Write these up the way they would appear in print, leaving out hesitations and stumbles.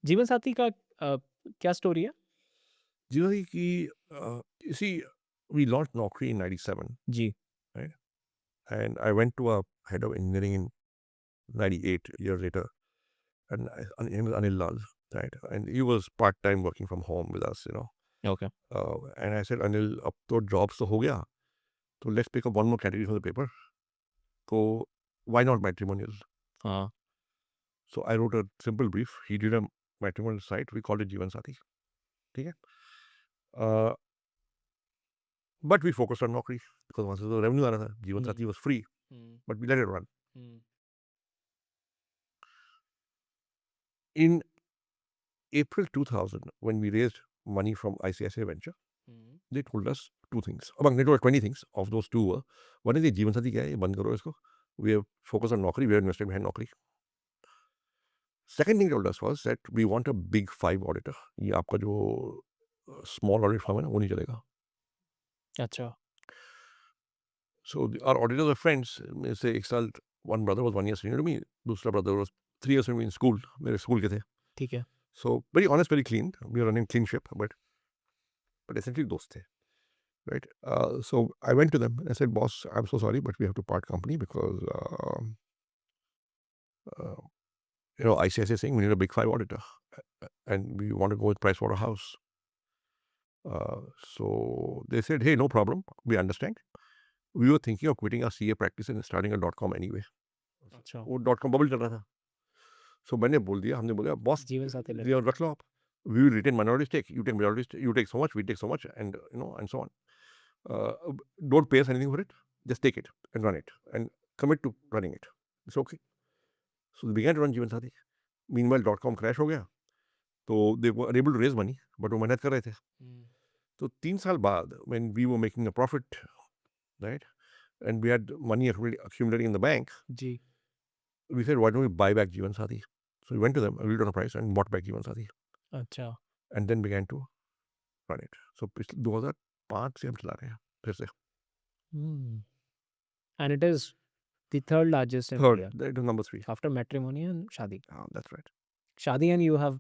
जीवन साथी का क्या स्टोरी है? जी वही कि you see, we launched Naukri in 97, जी। right? And I went to a head of engineering in 98 years later, and his name was Anil Lal, right? And he was part-time working from home with us, you know. Okay. And I said, Anil, अब तो jobs तो हो गया, तो let's pick up one more category from the paper. So why not matrimonial? हाँ। So I wrote a simple brief. He did a matrimonial site. We called it Jeevan Sathi. ठीक है? Uh, but we focused on Naukri because वहाँ से तो revenue आ रहा था. Jeevan hmm, Sathi was free, hmm, but we let it run. Hmm, In April 2000, when we raised money from ICICI Venture, hmm, they told us two things. Among they told us 20 things. Of those two were, one is ये जीवन साथी क्या है, ये बंद करो इसको. We have focused on Naukri. We are invested behind Naukri. Second thing they told us was that we want a big five auditor. ये आपका जो small audit firm है ना, वो नहीं चलेगा. अच्छा, So our auditors were friends. Say एक साल one brother was 1 year senior to me. दूसरा brother was 3 years senior to me in school. मेरे school के थे. ठीक है। So very honest, very clean. We were running clean ship, but essentially दोस्त थे. Right. So I went to them and I said, boss, I'm so sorry, but we have to part company because, uh, ICICI is saying we need a big five auditor and we want to go with Pricewaterhouse. So they said, hey, no problem. We understand. We were thinking of quitting our CA practice and starting a .com anyway. अच्छा, वो .com bubble चल रहा था. So मैंने बोल दिया, हमने बोला, boss, जीवन साथी ले लो। रख लो आप. We will retain minority stake. You take minority stake. You take so much. We take so much, and and so on. Uh, don't pay us anything for it. Just take it and run it and commit to running it. It's okay. So they began to run Jeevan Sathi. Meanwhile, .com crash हो गया. तो they were able to raise money, but वो मेहनत कर रहे थे. हुँ, तो 3 साल बाद, when we were making a profit, right, and we had money accumulating in the bank, ji, we said, why don't we buy back Jeevan Sathi? So we went to them, agreed on a price, and bought back Jeevan Sathi, अच्छा, and then began to run it. So 2005 से हम चला रहे हैं फिर से. Hmm, and it is the third largest in Third, India that is number 3. After matrimony and Shaadi. That's right. Shaadi and you have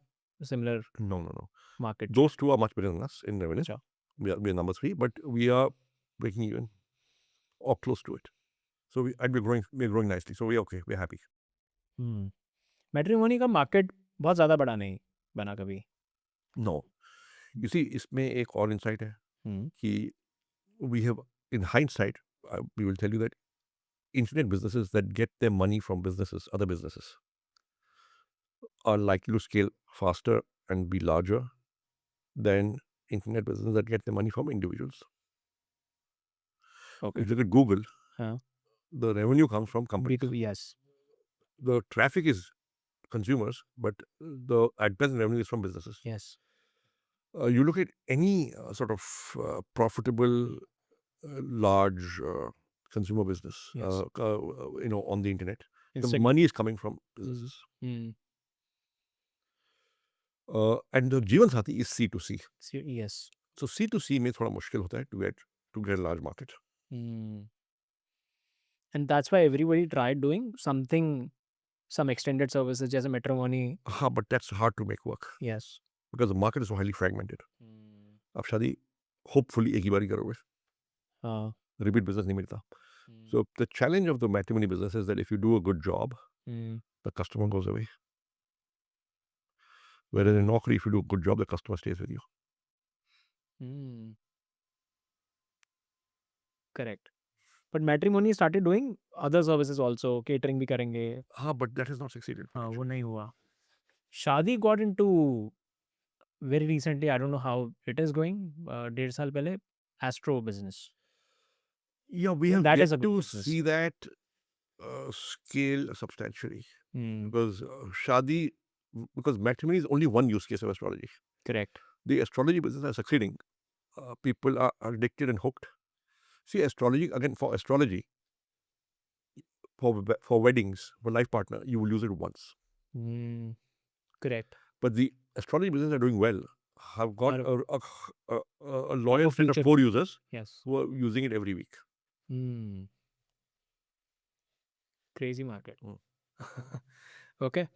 similar No, no, no. Market Those two are much bigger than us in revenue. अच्छा, We are number 3, but we are breaking even or close to it. So we're growing nicely. So we're okay. We're happy. Hmm, matrimony का market बहुत ज़्यादा बड़ा नहीं बना कभी। No. You see, इसमें एक और insight है हुँ, कि we have, in hindsight, we will tell you that internet businesses that get their money from other businesses, are likely to scale faster and be larger than internet businesses that get their money from individuals. Okay, If you look at Google, हाँ, the revenue comes from companies. B2B yes, The traffic is consumers, but the ad present revenue is from businesses. Yes, You look at any sort of profitable, large consumer business, yes, on the internet, the Instagram. money is coming from businesses. Hmm, And the Jeevan Sathi is C2C. Yes. So C2C में थोड़ा मुश्किल होता है to get a large market. Hmm. And that's why everybody tried doing something, some extended services, जैसे Matrimony. But that's hard to make work Yes. because the market is so highly fragmented. Hmm. आप शादी hopefully एक ही बार ही करोगे. हाँ. Repeat business नहीं मिलता. Hmm. So the challenge of the matrimony business is that if you do a good job, Hmm. the customer goes away. Whereas in Naukri, if you do a good job, the customer stays with you. Hmm. Correct. But Matrimony started doing other services also. Catering भी करेंगे. But that has not succeeded हाँ, वो financially. नहीं हुआ. शादी got into very recently. I don't know how it is going. 1.5 साल पहले Astro business. Yeah, we have That yet is a good to business. see that scale substantially Hmm. because because matrimony is only one use case of astrology. Correct. The astrology business are succeeding. People are addicted and hooked. See, astrology, again, for astrology, for weddings, for life partner, you will use it once. Hmm. Correct. But the astrology business are doing well. Have got और a loyal for set of future. 4 users Yes. who are using it every week. Hmm. Crazy market. Mm. Okay.